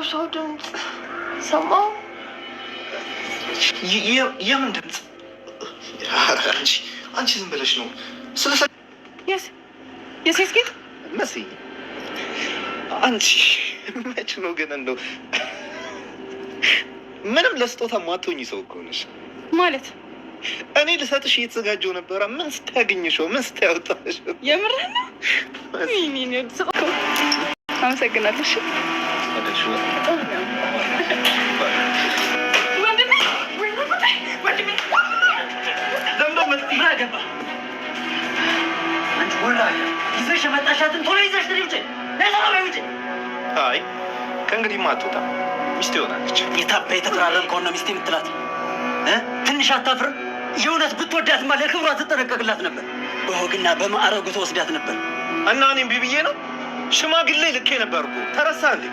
ሰው ድምፅ ሰማሁ። የምን ድምፅ? አንቺ ዝም ብለሽ ነው የሴት ጌጥ መሲ። አንቺ መች ነው ግን እንደው ምንም ለስጦታ ማትሆኝ ሰው እኮ ነሽ ማለት። እኔ ልሰጥሽ እየተዘጋጀው ነበረ። ምን ስታገኝሽው? ምን ስታያወጣሽ? የምርህን ነው? አመሰግናለሽ። ይዘሽ የመጣሻትን ቶሎ ይዘሽ ትሪውጭ። አይ ከእንግዲህ ማትወጣ ሚስቴ ሆናለች። የታባ የተፈራረም ከሆነ ሚስቴ የምትላት ትንሽ አታፍርም? የእውነት ብትወዳትማ ለክብሯ ትጠነቀቅላት ነበር። በወግና በማዕረጉ ተወስዳት ነበር። እና እኔም ቢብዬ ነው ሽማግሌ ልኬ ነበር እኮ ተረሳ እንዴ?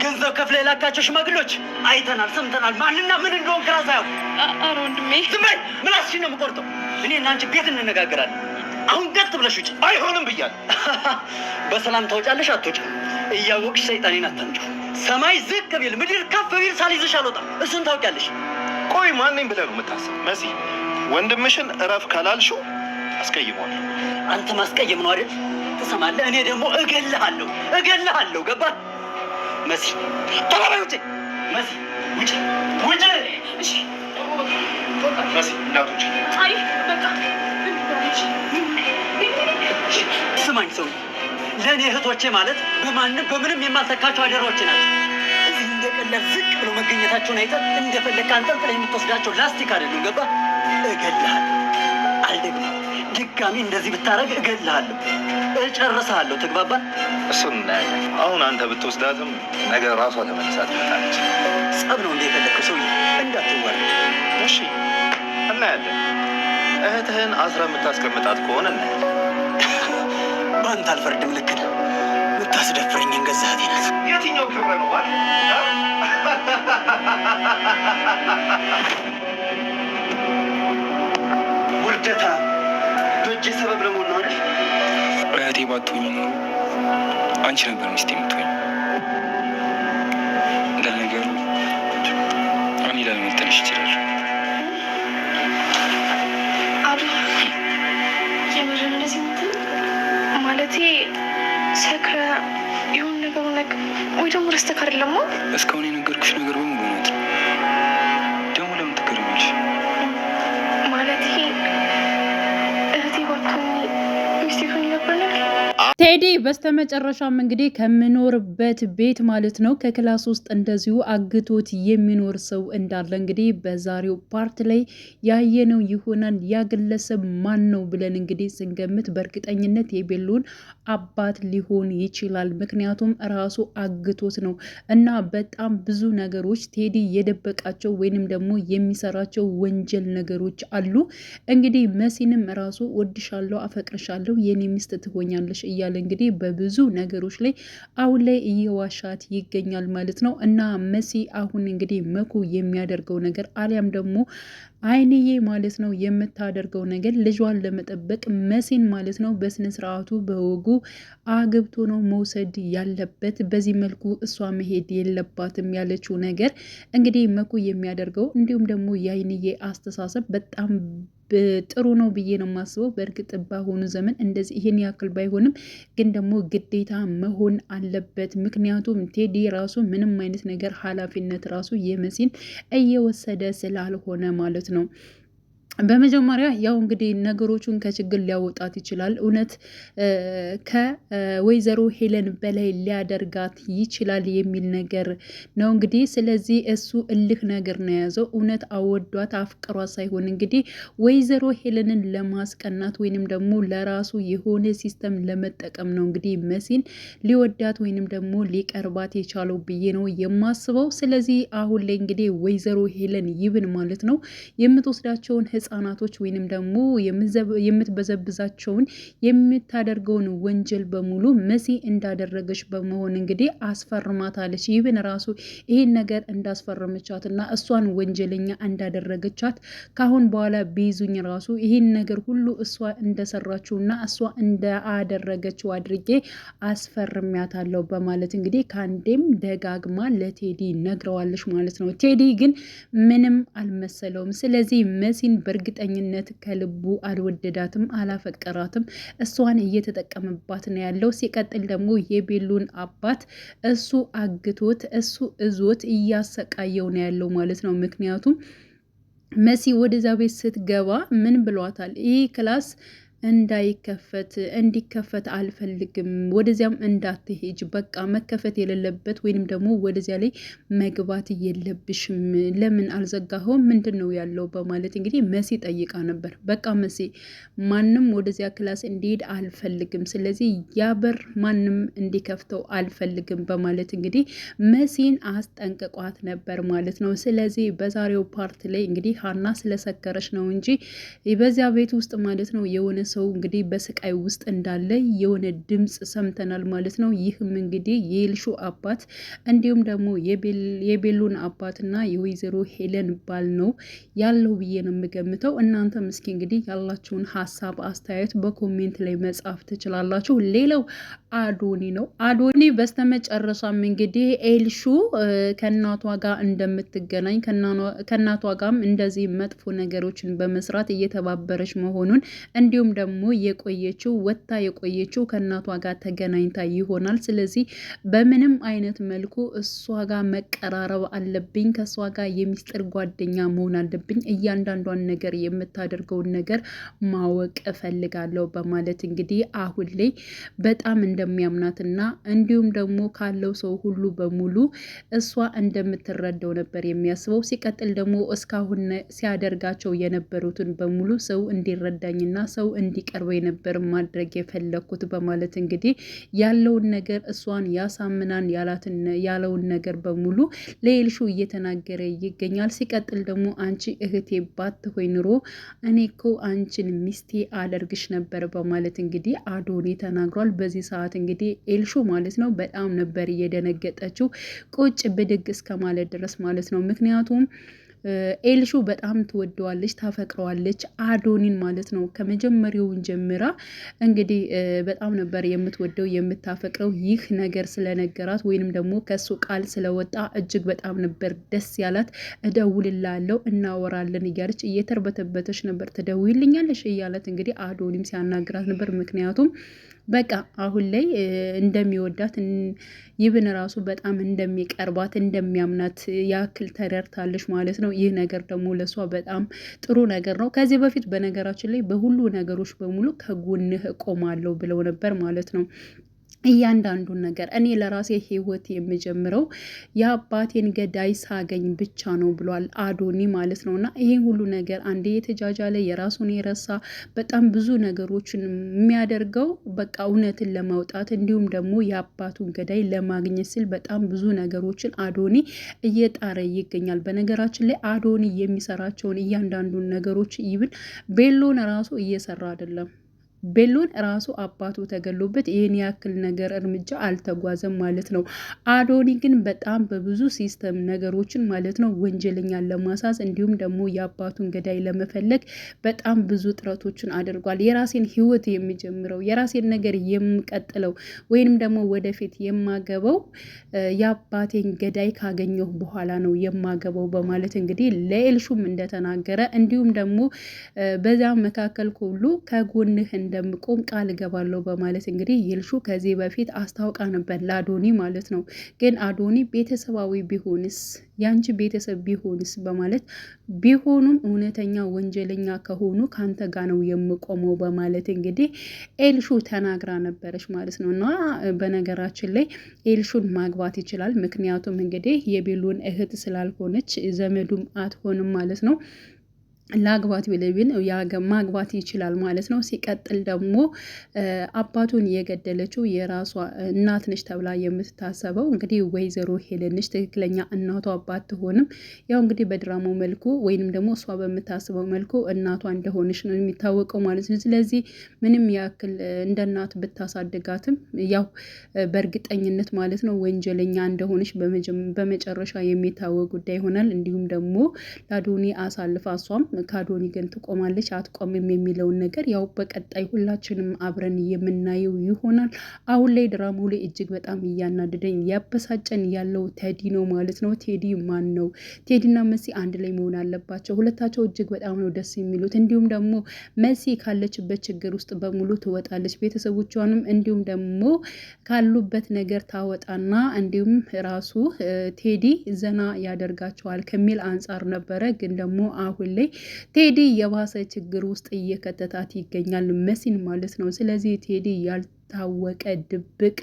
ገንዘብ ከፍለ የላካቸው ሽማግሌዎች አይተናል፣ ሰምተናል። ማንና ምን እንደሆን ግራ ሳያውቁ። ኧረ ወንድሜ ዝም በይ። ምላስሽን ነው የምቆርጠው። እኔ እና አንቺ ቤት እንነጋገራለን። አሁን ቀጥ ብለሽ ውጭ። አይሆንም ብያል። በሰላም ታወጫለሽ አትወጪ? እያወቅሽ ሰይጣኔን አታምጪው። ሰማይ ዝቅ ቢል ምድር ከፍ ቢል ሳልይዝሽ አልወጣም። እሱን ታውቂያለሽ። ቆይ ማነኝ ብለህ ነው የምታስብ? መሲ ወንድምሽን እረፍ ካላልሽው አስቀይመዋለሁ። አንተ ማስቀየም ነው አይደል? ትሰማለህ? እኔ ደግሞ እገልሃለሁ። ገባህ? መሲ ቶሎ በይ ውጪ። መሲ ውጪ። እሺ መሲ እናቶች። አይ በቃ ስማኝ ሰው፣ ለእኔ እህቶቼ ማለት በማንም በምንም የማልተካቸው አደራዎቼ ናቸው። እዚህ እንደቀላል ዝቅ ብሎ መገኘታቸውን አይተን እንደፈለግህ አንጠልጥለህ የምትወስዳቸው ላስቲክ አይደሉም። ገባህ? እገልሃለሁ። አልደግምም። ድጋሚ እንደዚህ ብታረግ እገልሃለሁ፣ እጨርስሃለሁ። ተግባባን? እሱን እናያለን። አሁን አንተ ብትወስዳትም ነገር ራሷ ተመልሳ ትመጣለች። ጸብ ነው እንደ የፈለግከው ሰውዬ፣ እንዳትዋረድ። እሺ እናያለን። እህትህን አስራ የምታስቀምጣት ከሆነ እናያለን። በአንተ አልፈርድም። ልክ ነው። የምታስደፍረኝን ገዛቴ ናት። የትኛው ክብረ ነው? ውርደታ በእጄ ሰበብ ለመሆን ነው አይደል? እህቴ ባትሆኝ ኖሮ አንቺ ነበር ሚስቴ የምትሆኝ። ለነገሩ እኔ ላልመልጠንሽ ይችላል። አሉ የምር እንደዚህ ምትል ማለቴ ሰክረ ይሁን ነገሩ ወይ ደግሞ ረስተክ አይደለማ? እስካሁን የነገርኩሽ ነገር በሙሉ እውነት ነው። ደግሞ ለምን ትገርሚያለሽ? ማለቴ እህቴ ባትሆኝ ሚስቴ ሆኝ ነበር ነገር ቴዲ በስተመጨረሻም እንግዲህ ከምኖርበት ቤት ማለት ነው ከክላስ ውስጥ እንደዚሁ አግቶት የሚኖር ሰው እንዳለ እንግዲህ በዛሬው ፓርት ላይ ያየነው ይሆናል። ያ ግለሰብ ማን ነው ብለን እንግዲህ ስንገምት በእርግጠኝነት የቤሎን አባት ሊሆን ይችላል። ምክንያቱም ራሱ አግቶት ነው እና በጣም ብዙ ነገሮች ቴዲ የደበቃቸው ወይንም ደግሞ የሚሰራቸው ወንጀል ነገሮች አሉ። እንግዲህ መሲንም ራሱ ወድሻለሁ፣ አፈቅርሻለሁ፣ የኔ ሚስት ትሆኛለሽ እያለ እንግዲህ በብዙ ነገሮች ላይ አሁን ላይ እየዋሻት ይገኛል ማለት ነው። እና መሲ አሁን እንግዲህ መኩ የሚያደርገው ነገር አሊያም ደግሞ አይንዬ ማለት ነው የምታደርገው ነገር ልጇን ለመጠበቅ መሲን ማለት ነው በስነ ስርዓቱ በወጉ አግብቶ ነው መውሰድ ያለበት። በዚህ መልኩ እሷ መሄድ የለባትም ያለችው ነገር እንግዲህ መኩ የሚያደርገው እንዲሁም ደግሞ የአይንዬ አስተሳሰብ በጣም ጥሩ ነው ብዬ ነው የማስበው። በእርግጥ በአሁኑ ዘመን እንደዚህ ይሄን ያክል ባይሆንም ግን ደግሞ ግዴታ መሆን አለበት። ምክንያቱም ቴዲ ራሱ ምንም አይነት ነገር ኃላፊነት ራሱ የመሲን እየወሰደ ስላልሆነ ማለት ነው። በመጀመሪያ ያው እንግዲህ ነገሮቹን ከችግር ሊያወጣት ይችላል። እውነት ከወይዘሮ ሄለን በላይ ሊያደርጋት ይችላል የሚል ነገር ነው እንግዲህ። ስለዚህ እሱ እልህ ነገር ነው የያዘው። እውነት አወዷት አፍቅሯት ሳይሆን እንግዲህ ወይዘሮ ሄለንን ለማስቀናት ወይንም ደግሞ ለራሱ የሆነ ሲስተም ለመጠቀም ነው እንግዲህ መሲን ሊወዳት ወይንም ደግሞ ሊቀርባት የቻለው ብዬ ነው የማስበው። ስለዚህ አሁን ላይ እንግዲህ ወይዘሮ ሄለን ይብን ማለት ነው የምትወስዳቸውን ህፃናቶች ወይንም ደግሞ የምትበዘብዛቸውን የምታደርገውን ወንጀል በሙሉ መሲ እንዳደረገች በመሆን እንግዲህ አስፈርማታለች። ይህን ራሱ ይህን ነገር እንዳስፈረመቻትና እሷን ወንጀለኛ እንዳደረገቻት ካሁን በኋላ ቢይዙኝ ራሱ ይህን ነገር ሁሉ እሷ እንደሰራችውና እሷ እንዳደረገችው አድርጌ አስፈርሚያታለሁ በማለት እንግዲህ ከአንዴም ደጋግማ ለቴዲ ነግረዋለች ማለት ነው። ቴዲ ግን ምንም አልመሰለውም። ስለዚህ መሲን በእርግጠኝነት ከልቡ አልወደዳትም፣ አላፈቀራትም። እሷን እየተጠቀመባት ነው ያለው። ሲቀጥል ደግሞ የቤሉን አባት እሱ አግቶት እሱ እዞት እያሰቃየው ነው ያለው ማለት ነው። ምክንያቱም መሲ ወደዛ ቤት ስትገባ ምን ብሏታል? ይህ ክላስ እንዲከፈት አልፈልግም፣ ወደዚያም እንዳትሄጅ፣ በቃ መከፈት የሌለበት ወይንም ደግሞ ወደዚያ ላይ መግባት የለብሽም፣ ለምን አልዘጋኸውም? ምንድን ነው ያለው? በማለት እንግዲህ መሲ ጠይቃ ነበር። በቃ መሲ ማንም ወደዚያ ክላስ እንዲሄድ አልፈልግም፣ ስለዚህ ያበር ማንም እንዲከፍተው አልፈልግም በማለት እንግዲህ መሲን አስጠንቅቋት ነበር ማለት ነው። ስለዚህ በዛሬው ፓርት ላይ እንግዲህ ሀና ስለሰከረች ነው እንጂ በዚያ ቤት ውስጥ ማለት ነው የሆነ ሰው እንግዲህ በስቃይ ውስጥ እንዳለ የሆነ ድምጽ ሰምተናል ማለት ነው። ይህም እንግዲህ የኤልሹ አባት እንዲሁም ደግሞ የቤሉን አባትና የወይዘሮ ሄለን ባል ነው ያለው ብዬ ነው የምገምተው። እናንተም እስኪ እንግዲህ ያላችሁን ሀሳብ አስተያየት በኮሜንት ላይ መጻፍ ትችላላችሁ። ሌላው አዶኒ ነው። አዶኒ በስተመጨረሻም እንግዲህ ኤልሹ ከእናቷ ጋር እንደምትገናኝ ከእናቷ ጋርም እንደዚህ መጥፎ ነገሮችን በመስራት እየተባበረች መሆኑን እንዲሁም ደግሞ ወታ የቆየችው ከእናቷ ጋር ተገናኝታ ይሆናል። ስለዚህ በምንም አይነት መልኩ እሷ ጋር መቀራረብ አለብኝ፣ ከእሷ ጋር የሚስጥር ጓደኛ መሆን አለብኝ፣ እያንዳንዷን ነገር የምታደርገውን ነገር ማወቅ እፈልጋለሁ በማለት እንግዲህ አሁን ላይ በጣም እንደሚያምናትና እንዲሁም ደግሞ ካለው ሰው ሁሉ በሙሉ እሷ እንደምትረዳው ነበር የሚያስበው። ሲቀጥል ደግሞ እስካሁን ሲያደርጋቸው የነበሩትን በሙሉ ሰው እንዲረዳኝና ሰው እንዲቀርበኝ ነበር ማድረግ የፈለኩት በማለት እንግዲህ ያለውን ነገር እሷን ያሳምናን ያለውን ነገር በሙሉ ለኤልሹ እየተናገረ ይገኛል። ሲቀጥል ደግሞ አንቺ እህቴ ባትሆይ ኑሮ እኔ እኮ አንቺን ሚስቴ አደርግሽ ነበር በማለት እንግዲህ አዶኒ ተናግሯል። በዚህ ሰዓት እንግዲህ ኤልሹ ማለት ነው በጣም ነበር እየደነገጠችው ቁጭ ብድግ እስከ ማለት ድረስ ማለት ነው። ምክንያቱም ኤልሹ በጣም ትወደዋለች፣ ታፈቅረዋለች አዶኒን ማለት ነው። ከመጀመሪያውን ጀምራ እንግዲህ በጣም ነበር የምትወደው የምታፈቅረው። ይህ ነገር ስለነገራት ወይንም ደግሞ ከሱ ቃል ስለወጣ እጅግ በጣም ነበር ደስ ያላት። እደውልላለሁ እናወራለን እያለች እየተርበተበተች ነበር። ትደውይልኛለሽ እያለት እንግዲህ አዶኒም ሲያናግራት ነበር። ምክንያቱም በቃ አሁን ላይ እንደሚወዳት ይብን ራሱ በጣም እንደሚቀርባት እንደሚያምናት ያክል ተረድታለች ማለት ነው። ይህ ነገር ደግሞ ለሷ በጣም ጥሩ ነገር ነው። ከዚህ በፊት በነገራችን ላይ በሁሉ ነገሮች በሙሉ ከጎንህ እቆማለሁ ብለው ነበር ማለት ነው። እያንዳንዱን ነገር እኔ ለራሴ ህይወት የምጀምረው የአባቴን ገዳይ ሳገኝ ብቻ ነው ብሏል አዶኒ ማለት ነው። እና ይሄን ሁሉ ነገር አንዴ የተጃጃለ የራሱን የረሳ በጣም ብዙ ነገሮችን የሚያደርገው በቃ እውነትን ለማውጣት እንዲሁም ደግሞ የአባቱን ገዳይ ለማግኘት ሲል በጣም ብዙ ነገሮችን አዶኒ እየጣረ ይገኛል። በነገራችን ላይ አዶኒ የሚሰራቸውን እያንዳንዱን ነገሮች ይብን ቤሎን ራሱ እየሰራ አይደለም። ቤሎን ራሱ አባቱ ተገሎበት ይህን ያክል ነገር እርምጃ አልተጓዘም ማለት ነው። አዶኒ ግን በጣም በብዙ ሲስተም ነገሮችን ማለት ነው ወንጀለኛን ለማሳዝ እንዲሁም ደግሞ የአባቱን ገዳይ ለመፈለግ በጣም ብዙ ጥረቶችን አድርጓል። የራሴን ህይወት የሚጀምረው የራሴን ነገር የምቀጥለው ወይንም ደግሞ ወደፊት የማገበው የአባቴን ገዳይ ካገኘሁ በኋላ ነው የማገበው በማለት እንግዲህ ለኤልሹም እንደተናገረ እንዲሁም ደግሞ በዛ መካከል ሁሉ ከጎንህ እንደምቆም ቃል እገባለሁ በማለት እንግዲህ ኤልሹ ከዚህ በፊት አስታውቃ ነበር ለአዶኒ ማለት ነው። ግን አዶኒ ቤተሰባዊ ቢሆንስ ያንቺ ቤተሰብ ቢሆንስ በማለት ቢሆኑም እውነተኛ ወንጀለኛ ከሆኑ ካንተ ጋር ነው የምቆመው በማለት እንግዲህ ኤልሹ ተናግራ ነበረች ማለት ነው። እና በነገራችን ላይ ኤልሹን ማግባት ይችላል። ምክንያቱም እንግዲህ የቤሉን እህት ስላልሆነች ዘመዱም አትሆንም ማለት ነው። ላግባት ቢለብን ማግባት ይችላል ማለት ነው። ሲቀጥል ደግሞ አባቱን የገደለችው የራሷ እናት ነች ተብላ የምትታሰበው እንግዲህ ወይዘሮ ሄለን ነች። ትክክለኛ እናቷ አባት ትሆንም ያው እንግዲህ በድራማው መልኩ ወይንም ደግሞ እሷ በምታስበው መልኩ እናቷ እንደሆነች ነው የሚታወቀው ማለት ነው። ስለዚህ ምንም ያክል እንደ እናት ብታሳድጋትም ያው በእርግጠኝነት ማለት ነው ወንጀለኛ እንደሆነች በመጨረሻ የሚታወቅ ጉዳይ ይሆናል። እንዲሁም ደግሞ ለአዶኒ አሳልፋ እሷም ከአዶኒ ግን ትቆማለች አትቆምም የሚለውን ነገር ያው በቀጣይ ሁላችንም አብረን የምናየው ይሆናል። አሁን ላይ ድራማው ላይ እጅግ በጣም እያናደደኝ ያበሳጨን ያለው ቴዲ ነው ማለት ነው። ቴዲ ማን ነው? ቴዲና መሲ አንድ ላይ መሆን አለባቸው። ሁለታቸው እጅግ በጣም ነው ደስ የሚሉት። እንዲሁም ደግሞ መሲ ካለችበት ችግር ውስጥ በሙሉ ትወጣለች። ቤተሰቦቿንም እንዲሁም ደግሞ ካሉበት ነገር ታወጣና እንዲሁም ራሱ ቴዲ ዘና ያደርጋቸዋል ከሚል አንጻር ነበረ። ግን ደግሞ አሁን ላይ ቴዲ የባሰ ችግር ውስጥ እየከተታት ይገኛል መሲን ማለት ነው። ስለዚህ ቴዲ ያልታወቀ ድብቅ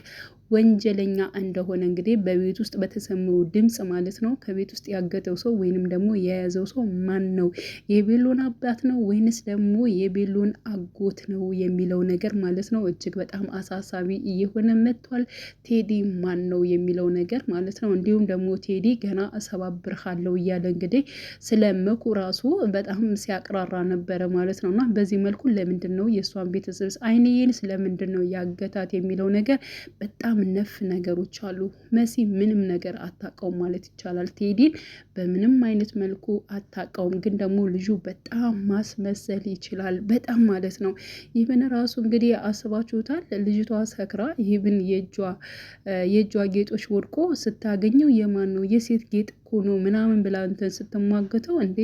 ወንጀለኛ እንደሆነ እንግዲህ በቤት ውስጥ በተሰማው ድምጽ ማለት ነው። ከቤት ውስጥ ያገተው ሰው ወይንም ደግሞ የያዘው ሰው ማን ነው? የቤሎን አባት ነው ወይንስ ደግሞ የቤሎን አጎት ነው የሚለው ነገር ማለት ነው እጅግ በጣም አሳሳቢ እየሆነ መጥቷል። ቴዲ ማን ነው የሚለው ነገር ማለት ነው። እንዲሁም ደግሞ ቴዲ ገና እሰባብርሃለሁ እያለ እንግዲህ ስለ መኩ ራሱ በጣም ሲያቅራራ ነበረ ማለት ነው። እና በዚህ መልኩ ለምንድን ነው የእሷን ቤተሰብ አይንዬን ስለምንድን ነው ያገታት የሚለው ነገር በጣም ነፍ ነገሮች አሉ። መሲ ምንም ነገር አታውቀውም ማለት ይቻላል። ቴዲን በምንም አይነት መልኩ አታውቀውም። ግን ደግሞ ልጁ በጣም ማስመሰል ይችላል በጣም ማለት ነው። ይህን ራሱ እንግዲህ አስባችሁታል። ልጅቷ ሰክራ ይህን የእጇ ጌጦች ወድቆ ስታገኘው የማን ነው የሴት ጌጥ እኮ ነው ምናምን ብላ እንትን ስትሟገተው እንዴ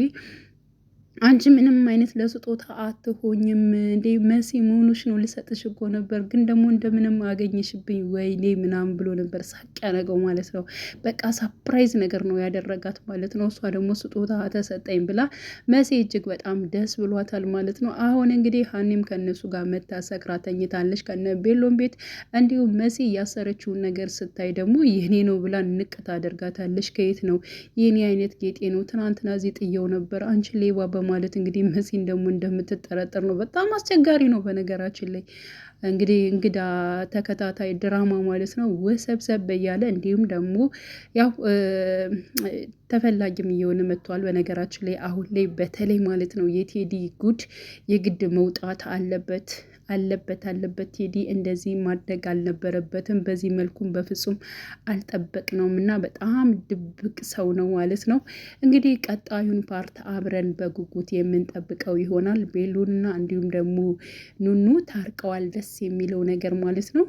አንቺ ምንም አይነት ለስጦታ አትሆኝም እንዴ መሲ መሆኑሽ ነው ልሰጥሽ እኮ ነበር፣ ግን ደግሞ እንደምንም አገኘሽብኝ ወይኔ ምናምን ብሎ ነበር ሳቅ ያነገው ማለት ነው። በቃ ሳፕራይዝ ነገር ነው ያደረጋት ማለት ነው። እሷ ደግሞ ስጦታ ተሰጠኝ ብላ መሲ እጅግ በጣም ደስ ብሏታል ማለት ነው። አሁን እንግዲህ ሀኒም ከነሱ ጋር መታ ሰክራ ተኝታለች ከነ ቤሎን ቤት። እንዲሁም መሲ ያሰረችውን ነገር ስታይ ደግሞ ይህኔ ነው ብላ ንቅ ታደርጋታለች። ከየት ነው የኔ አይነት ጌጤ ነው ትናንትና እዚህ ጥየው ነበር አንቺ ሌባ ማለት እንግዲህ መሲን ደግሞ እንደምትጠረጠር ነው። በጣም አስቸጋሪ ነው በነገራችን ላይ እንግዲህ እንግዳ ተከታታይ ድራማ ማለት ነው። ወሰብሰብ እያለ እንዲሁም ደግሞ ያው ተፈላጊም እየሆነ መጥቷል። በነገራችን ላይ አሁን ላይ በተለይ ማለት ነው የቴዲ ጉድ የግድ መውጣት አለበት። ቴዲ እንደዚህ ማድረግ አልነበረበትም። በዚህ መልኩም በፍጹም አልጠበቅነውም እና በጣም ድብቅ ሰው ነው ማለት ነው። እንግዲህ ቀጣዩን ፓርት አብረን በጉጉት የምንጠብቀው ይሆናል። ቤሎንና እንዲሁም ደግሞ ኑኑ ታርቀዋል። ደስ የሚለው ነገር ማለት ነው።